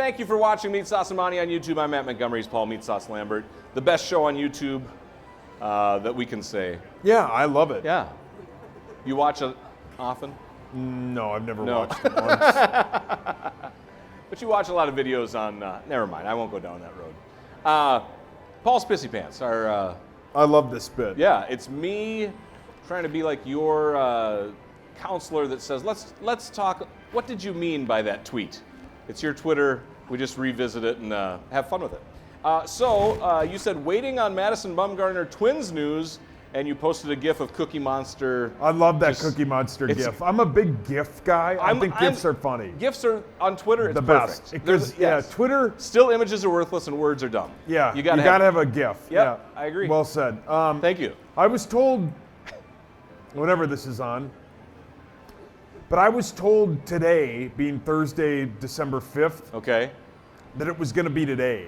Thank you for watching Meatsauce Monty on YouTube. I'm Matt Montgomery. He's Paul Meatsauce Lambert. The best show on YouTube that we can say. Yeah, I love it. Yeah. You watch it often? No, I've never watched it once. But you watch a lot of videos on, never mind, I won't go down that road. Paul's Pissy Pants. I love this bit. Yeah, it's me trying to be like your counselor that says, let's talk, what did you mean by that tweet? It's your Twitter, we just revisit it and have fun with it. So you said waiting on Madison Bumgarner Twins news, and you posted a GIF of Cookie Monster. I love that Cookie Monster GIF. I'm a big GIF guy. I think GIFs are funny. GIFs are, on Twitter, it's the perfect. best. Because, Twitter. Still images are worthless and words are dumb. Yeah, you gotta have a GIF. Yep, yeah, I agree. Well said. Thank you. I was told, whenever this is on, but I was told today, being Thursday, December 5th, okay, that it was going to be today,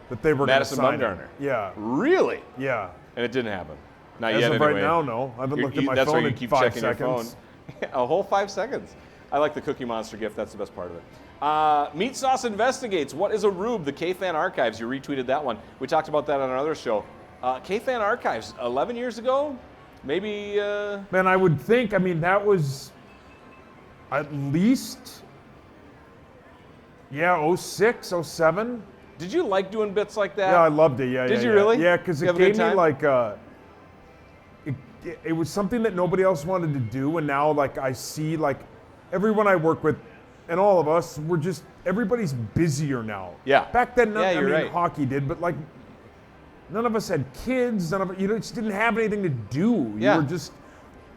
that they were going to sign Madison Bumgarner. Yeah. Really? Yeah. And it didn't happen. Not As yet, of anyway. right now, no. I haven't looked at my that's phone why you in keep 5 checking seconds. Your phone. A whole 5 seconds. I like the Cookie Monster gift. That's the best part of it. Meatsauce Investigates. What is a rube? The K-Fan Archives. You retweeted that one. We talked about that on another show. K-Fan Archives, 11 years ago? Maybe... Man, I would think, I mean, that was at least, 06, 07. Did you like doing bits like that? Yeah, I loved it. Yeah, Did you really? Yeah, because it gave me like it was something that nobody else wanted to do, and now like I see like everyone I work with, and all of us, everybody's busier now. Yeah. Back then, I mean, hockey did, but like none of us had kids. None of it, just didn't have anything to do. Yeah. You were just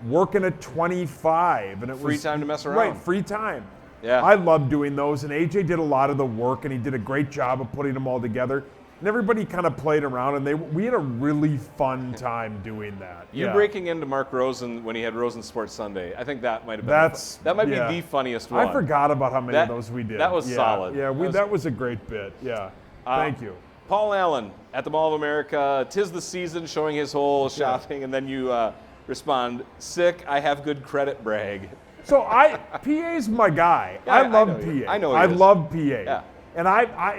working at 25, and it was free time to mess around. Right, free time. Yeah. I loved doing those, and AJ did a lot of the work, and he did a great job of putting them all together. And everybody kind of played around, and we had a really fun time doing that. You breaking into Mark Rosen when he had Rosen Sports Sunday, I think that might have been that might be the funniest one. I forgot about how many of those we did. That was solid. Yeah, that was a great bit. Yeah, thank you. Paul Allen at the Mall of America, 'tis the season, showing his whole shopping, and then you respond, sick, I have good credit, brag. So PA's my guy. Yeah, I love PA. I know I he is. love PA. Yeah. And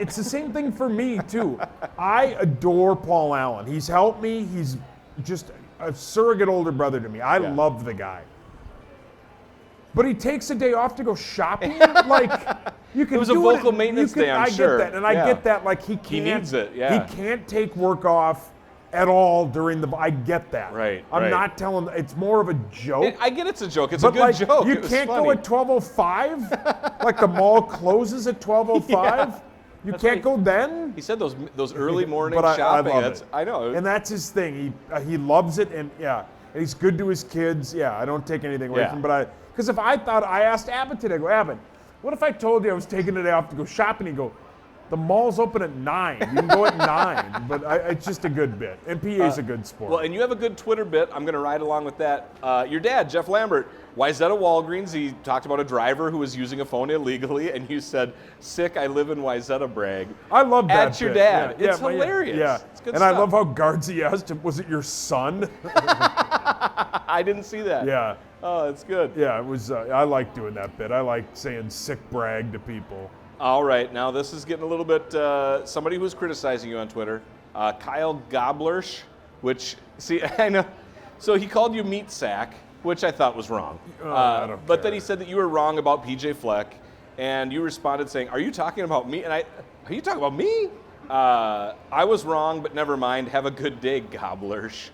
it's the same thing for me too. I adore Paul Allen. He's helped me. He's just a surrogate older brother to me. I love the guy. But he takes a day off to go shopping. Like you can. It was a vocal maintenance day, I'm sure. I get that, and I get that. Like he needs it. Yeah. He can't take work off at all during the. I get that. Right. I'm not telling. It's more of a joke. I get it's a joke. It's a good joke. You can't go at 12:05. Like the mall closes at 12:05. Yeah, you can't go then. He said those early morning but shopping. I love it. I know. And that's his thing. He loves it, and and he's good to his kids. Yeah, I don't take anything away from him. But because if I asked Abbott today, I go, Abbott, what if I told you I was taking the day off to go shopping? He'd go, the mall's open at 9. You can go at 9, but it's just a good bit. And PA's a good sport. Well, and you have a good Twitter bit. I'm going to ride along with that. Your dad, Jeff Lambert, Wayzata Walgreens, he talked about a driver who was using a phone illegally, and you said, sick, I live in Wayzata, brag. I love that At your dad. Yeah, it's hilarious. Yeah. It's good and stuff. I love how Guardsy asked him, was it your son? I didn't see that. Yeah. Oh, it's good. Yeah, it was. I like doing that bit. I like saying sick brag to people. All right, now this is getting a little bit, somebody who's criticizing you on Twitter, Kyle Goblersh, which, see, I know, so he called you meat sack, which I thought was wrong. I don't but care. then he said that you were wrong about PJ Fleck, and you responded saying, are you talking about me? And are you talking about me? I was wrong, but never mind. Have a good day, Goblersh.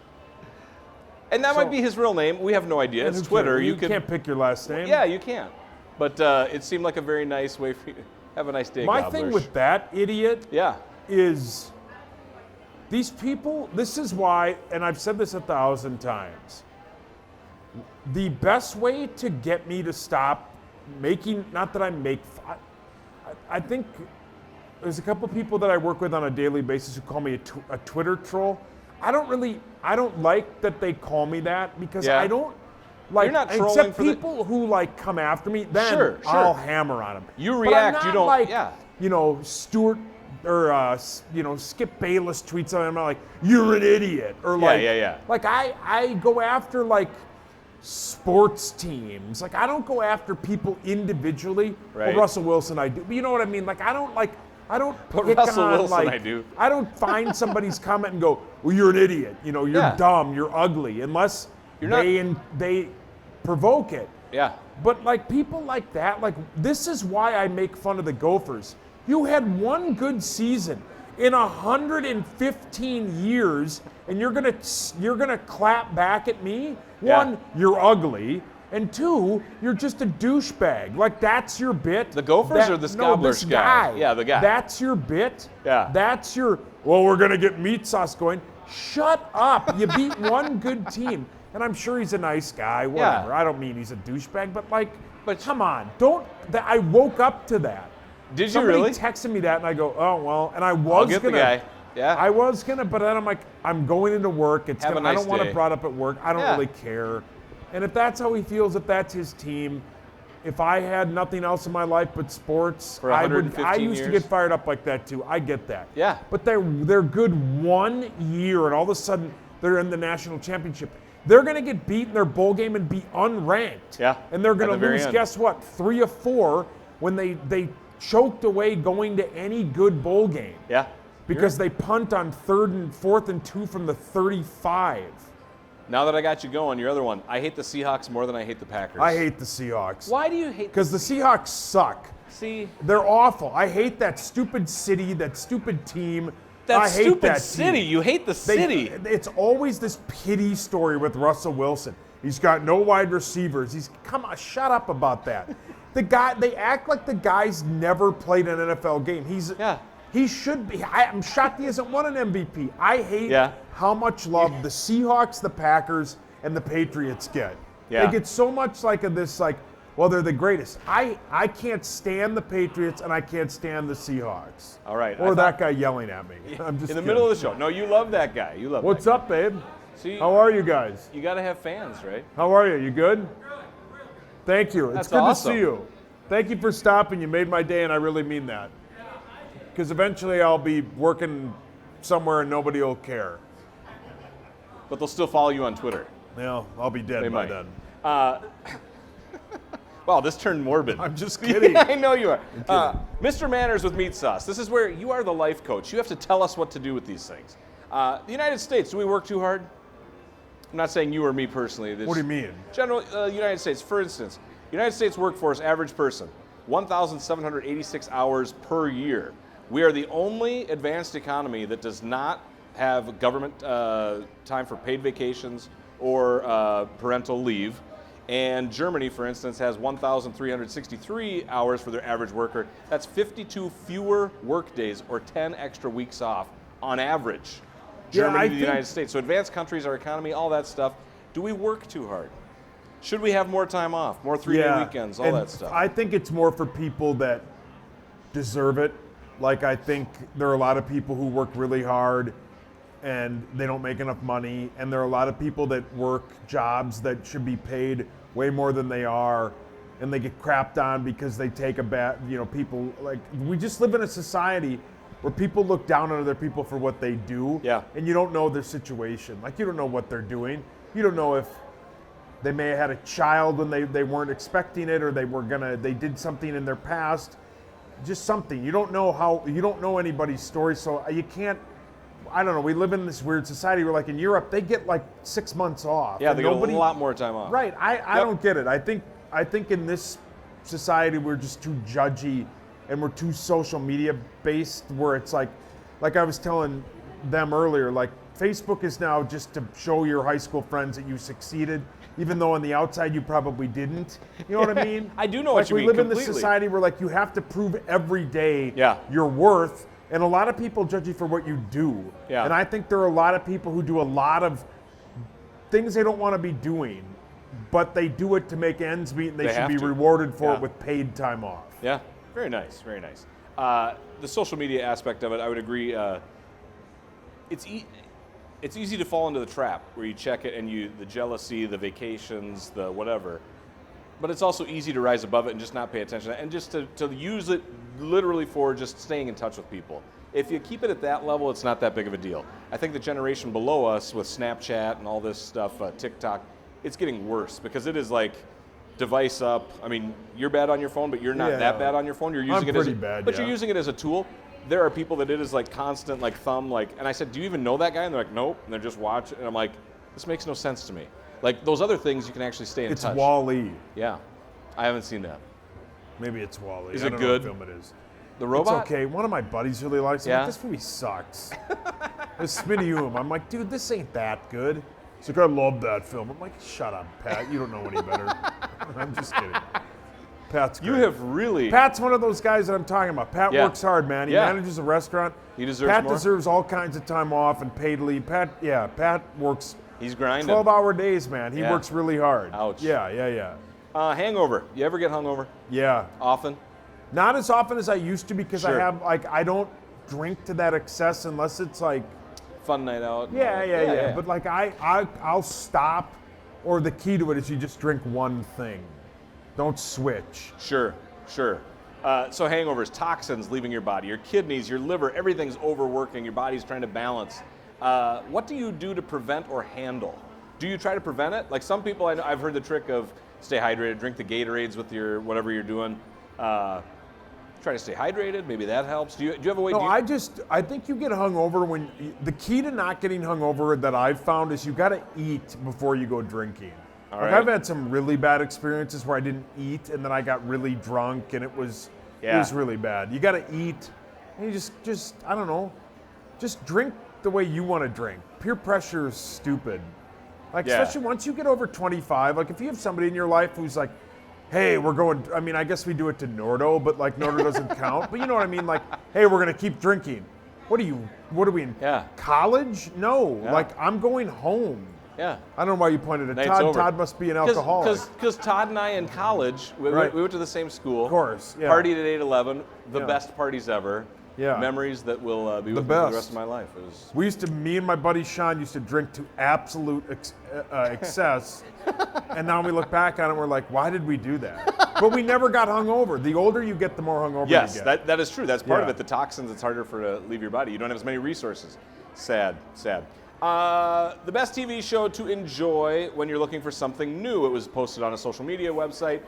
And that might be his real name. We have no idea. It's Twitter. You can't pick your last name. Yeah, you can. But it seemed like a very nice way for you. Have a nice day, My Gobblers. thing with that idiot is these people, this is why, and I've said this 1,000 times, the best way to get me to stop making, not that I make, I think there's a couple people that I work with on a daily basis who call me a Twitter troll. I don't like that they call me that because I don't, like, you're not trolling except for people who like come after me, then I'll hammer on them. You react, you don't Stuart or Skip Bayless tweets on him, I'm not like, you're an idiot. Or like, like I go after like sports teams. Like I don't go after people individually. Right. Well, Russell Wilson I do. But you know what I mean? Like I don't like I don't But pick Russell on, Wilson, like, I do. I don't find somebody's comment and go, well, you're an idiot. You know, you're Yeah. dumb, you're ugly, unless You're not- they provoke it. Yeah. But like people like that, like this is why I make fun of the Gophers. You had one good season in 115 years, and you're gonna clap back at me. Yeah. One, you're ugly, and two, you're just a douchebag. Like that's your bit. The Gophers or the Scobbler this guy? Yeah, the guy. That's your bit. Yeah. That's your. Well, we're gonna get Meatsauce going. Shut up! You beat one good team. And I'm sure he's a nice guy, whatever. Yeah. I don't mean he's a douchebag, but like, But- come on, don't. I woke up to that. Did you Somebody really? texted me that, and I go, oh well. And I was I'll get gonna. the guy. Yeah. I was gonna, but then I'm like, I'm going into work. It's Have a gonna, I nice don't want day. it brought up at work. I don't Yeah. really care. And if that's how he feels, if that's his team, if I had nothing else in my life but sports, For I would. 115 I used to years. get fired up like that too. I get that. Yeah. But they're good 1 year, and all of a sudden they're in the national championship. They're going to get beat in their bowl game and be unranked. Yeah, And they're going at to the very lose, end. guess what, 3 of 4 when they choked away going to any good bowl game. Yeah. Because they punt on 3rd and 4th and 2 from the 35. Now that I got you going, your other one. I hate the Seahawks more than I hate the Packers. I hate the Seahawks. Why do you hate? Because the Seahawks suck. See, They're awful. I hate that stupid city, that stupid team. that I hate stupid that city. team. You hate the city. It's always this pity story with Russell Wilson. He's got no wide receivers. Come on, shut up about that. They act like the guy's never played an NFL game. Yeah. He should be. I'm shocked he hasn't won an MVP. I hate Yeah. how much love the Seahawks, the Packers, and the Patriots get. Yeah. They get so much well, they're the greatest. I can't stand the Patriots and I can't stand the Seahawks. All right. Or that guy yelling at me. I'm just in the kidding. middle of the show. No, you love that guy. You love. What's that up, babe? guy. See, How are you guys? you got to have fans, right? How are you? You good? Thank you. That's It's good awesome. to see you. Thank you for stopping. You made my day, and I really mean that. Because eventually I'll be working somewhere and nobody will care. But they'll still follow you on Twitter. Yeah, I'll be dead They by might. then. Wow, this turned morbid. I'm just kidding. I know you are. Mr. Manners with Meatsauce. This is where you are the life coach. You have to tell us what to do with these things. The United States, do we work too hard? I'm not saying you or me personally. What do you mean? General United States, for instance, United States workforce, average person, 1,786 hours per year. We are the only advanced economy that does not have government time for paid vacations or parental leave. And Germany, for instance, has 1,363 hours for their average worker. That's 52 fewer work days or 10 extra weeks off on average. Yeah, Germany I to the think- United States. So advanced countries, our economy, all that stuff. Do we work too hard? Should we have more time off, more three-day weekends, all and that stuff? I think it's more for people that deserve it. Like, I think there are a lot of people who work really hard and they don't make enough money. And there are a lot of people that work jobs that should be paid way more than they are. And they get crapped on because they take a bad, people, like, we just live in a society where people look down on other people for what they do. Yeah. And you don't know their situation. Like, you don't know what they're doing. You don't know if they may have had a child when they weren't expecting it, or they did something in their past, just something. You don't know anybody's story, so you can't. I don't know. We live in this weird society where, like in Europe, they get like 6 months off. yeah, and they get a lot more time off. Right. I don't get it. I think in this society we're just too judgy, and we're too social media based. Where it's like I was telling them earlier, like Facebook is now just to show your high school friends that you succeeded, even though on the outside you probably didn't. You know what I mean? I do know what you mean We live in this completely. society where like you have to prove every day Yeah. your worth, and a lot of people judge you for what you do. Yeah. And I think there are a lot of people who do a lot of things they don't want to be doing, but they do it to make ends meet, and they should have be to. rewarded for Yeah. it with paid time off. Yeah, very nice, very nice. The social media aspect of it, I would agree. It's easy to fall into the trap where you check it and the jealousy, the vacations, the whatever. But it's also easy to rise above it and just not pay attention and just to use it literally for just staying in touch with people. If you keep it at that level, it's not that big of a deal. I think the generation below us with Snapchat and all this stuff, TikTok, it's getting worse because it is like device up. I mean, you're bad on your phone, but you're not Yeah. that bad on your phone. You're using I'm it as pretty bad, but yeah. you're using it as a tool. There are people that it is like constant, like thumb, like, and I said, do you even know that guy? And they're like, nope. And they're just watching, and I'm like, this makes no sense to me. Like those other things, you can actually stay in It's touch. Wall-E. Yeah, I haven't seen that. Maybe it's Wall-E. Is I it don't good? know what film it is. The robot? It's okay. One of my buddies really likes it. Yeah? Like, this movie sucks. It's Spinium. I'm like, dude, this ain't that good. He's like, I love that film. I'm like, shut up, Pat. You don't know any better. I'm just kidding. Pat's great. You have really. Pat's one of those guys that I'm talking about. Pat Yeah. works hard, man. He Yeah. manages a restaurant. He deserves Pat more. deserves all kinds of time off and paid leave. Pat works He's grinding. 12-hour days, man. He Yeah. works really hard. Ouch. Yeah. Hangover. You ever get hungover? Yeah. Often? Not as often as I used to because Sure. I don't drink to that excess unless it's like, Fun night out. yeah. But like I'll stop, or the key to it is you just drink one thing. Don't switch. Sure. So hangovers, toxins leaving your body, your kidneys, your liver, everything's overworking. Your body's trying to balance. What do you do to prevent or handle? Do you try to prevent it? Like some people, I've heard the trick of stay hydrated, drink the Gatorades with your whatever you're doing. Try to stay hydrated. Maybe that helps. Do you have a way? No, I think you get hungover when the key to not getting hungover that I've found is you got to eat before you go drinking. All Like right. I've had some really bad experiences where I didn't eat and then I got really drunk and it was really bad. You got to eat and you just I don't know, just drink the way you want to drink. Peer pressure is stupid. Like Yeah. especially once you get over 25, like if you have somebody in your life who's like, hey, we're going, I mean, I guess we do it to Nordo, but like Nordo doesn't count. But you know what I mean? Like, hey, we're going to keep drinking. What are we in college? No, Yeah. like I'm going home. Yeah. I don't know why you pointed at Night's Todd. over. Todd must be an alcoholic. Because Todd and I in college, we Right. went to the same school. Of course, yeah. Partied at 8-11, the Yeah. best parties ever. Yeah. Memories that will be with me for the best. rest of my life. It was, Me and my buddy Sean used to drink to absolute excess. And now we look back on it and we're like, why did we do that? But we never got hungover. The older you get, the more hungover yes, you get. that is true. That's part of Yeah. it. The toxins, it's harder to leave your body. You don't have as many resources. Sad. The best TV show to enjoy when you're looking for something new. It was posted on a social media website.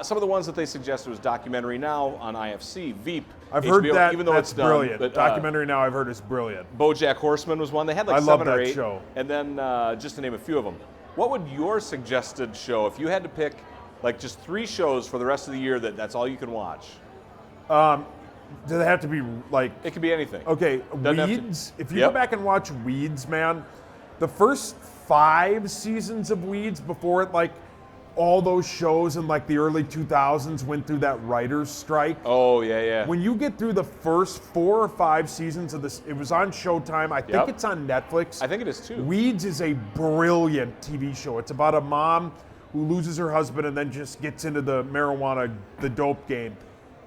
Some of the ones that they suggested was Documentary Now on IFC, Veep, I've HBO, heard that. even though That's it's done. brilliant. But, Documentary Now I've heard is brilliant. BoJack Horseman was one. They had like I love 7 or that 8. show. And then just to name a few of them. What would your suggested show, if you had to pick like just 3 shows for the rest of the year that's all you can watch? Do they have to be like, It could be anything. okay, Doesn't have to- Weeds? If you Yep. go back and watch Weeds, man, the first 5 seasons of Weeds before it, like, all those shows in like the early 2000s went through that writer's strike. Oh, yeah. When you get through the first 4 or 5 seasons of this, it was on Showtime. I think Yep. it's on Netflix. I think it is too. Weeds is a brilliant TV show. It's about a mom who loses her husband and then just gets into the marijuana, the dope game.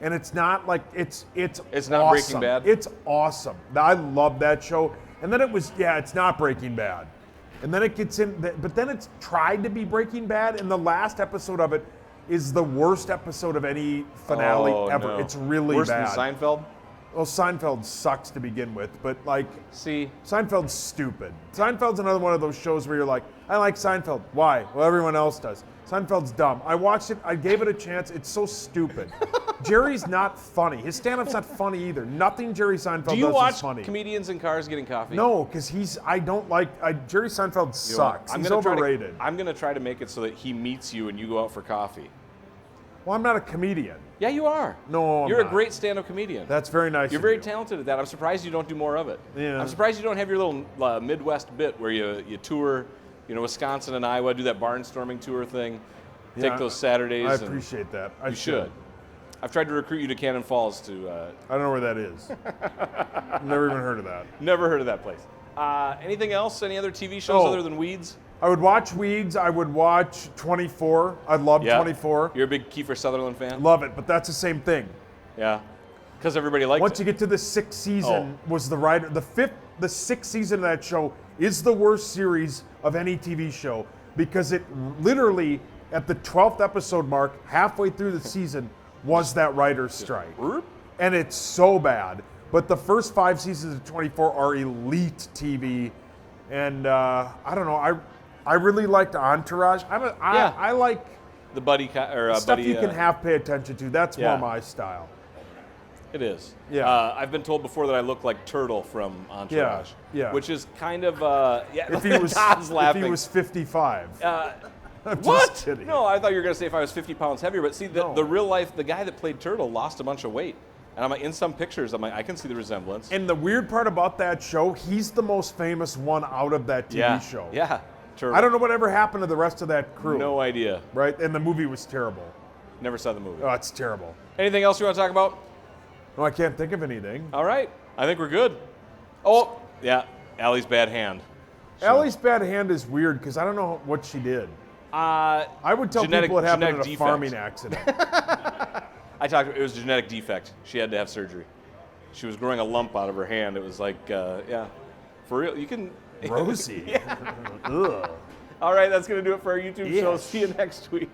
And it's not like it's not Breaking awesome. Bad? It's awesome. I love that show. And then it's not Breaking Bad. And then it gets in, but then it's tried to be Breaking Bad, and the last episode of it is the worst episode of any finale ever. No. It's really Worse bad. than Seinfeld? Well, Seinfeld sucks to begin with, but like, See, Seinfeld's stupid. Seinfeld's another one of those shows where you're like, I like Seinfeld. Why? Well, everyone else does. Seinfeld's dumb. I watched it. I gave it a chance. It's so stupid. Jerry's not funny. His stand-up's not funny either. Nothing Jerry Seinfeld do you does watch is funny. comedians in cars getting coffee? No, because Jerry Seinfeld You know what? sucks. He's gonna try to- overrated. I'm going to try to make it so that he meets you and you go out for coffee. Well, I'm not a comedian. Yeah, you are. No, I'm You're not. a great stand-up comedian. That's very nice. You're of very you. talented at that. I'm surprised you don't do more of it. Yeah. I'm surprised you don't have your little Midwest bit where you tour, Wisconsin and Iowa, do that barnstorming tour thing. Yeah, Take those Saturdays. I and appreciate that. I You should. I've tried to recruit you to Cannon Falls to. I don't know where that is. Never even heard of that. Never heard of that place. Anything else? Any other TV shows Oh. other than Weeds? I would watch Weeds. I would watch 24. I love 24. You're a big Kiefer Sutherland fan? Love it, but that's the same thing. Yeah. Because everybody likes Once it. you get to the 6th season, was the writer. The 6th season of that show is the worst series of any TV show because it literally, at the 12th episode mark, halfway through the season, was that writer's strike. And it's so bad. But the first 5 seasons of 24 are elite TV. And I don't know, I really liked Entourage. I like the buddy or Stuff buddy. you can half pay attention to. That's yeah. more my style. It is. Yeah. I've been told before that I look like Turtle from Entourage. Yeah. Which is kind of yeah. If he was Todd's laughing. if he was 55. I'm What? just kidding. No, I thought you were going to say if I was 50 pounds heavier. But see, the real life, the guy that played Turtle lost a bunch of weight. And I'm like, in some pictures, I'm like, I can see the resemblance. And the weird part about that show, he's the most famous one out of that TV show. Yeah. Turtle. I don't know whatever happened to the rest of that crew. No idea. Right? And the movie was terrible. Never saw the movie. Oh, it's terrible. Anything else you want to talk about? No, I can't think of anything. All right. I think we're good. Oh, yeah. Allie's bad hand. Allie's bad hand is weird because I don't know what she did. I would tell people it happened in a farming accident. It was a genetic defect. She had to have surgery. She was growing a lump out of her hand. It was like, yeah, for real. You can. Rosie. Ugh. All right, that's going to do it for our YouTube show. Yes. See you next week.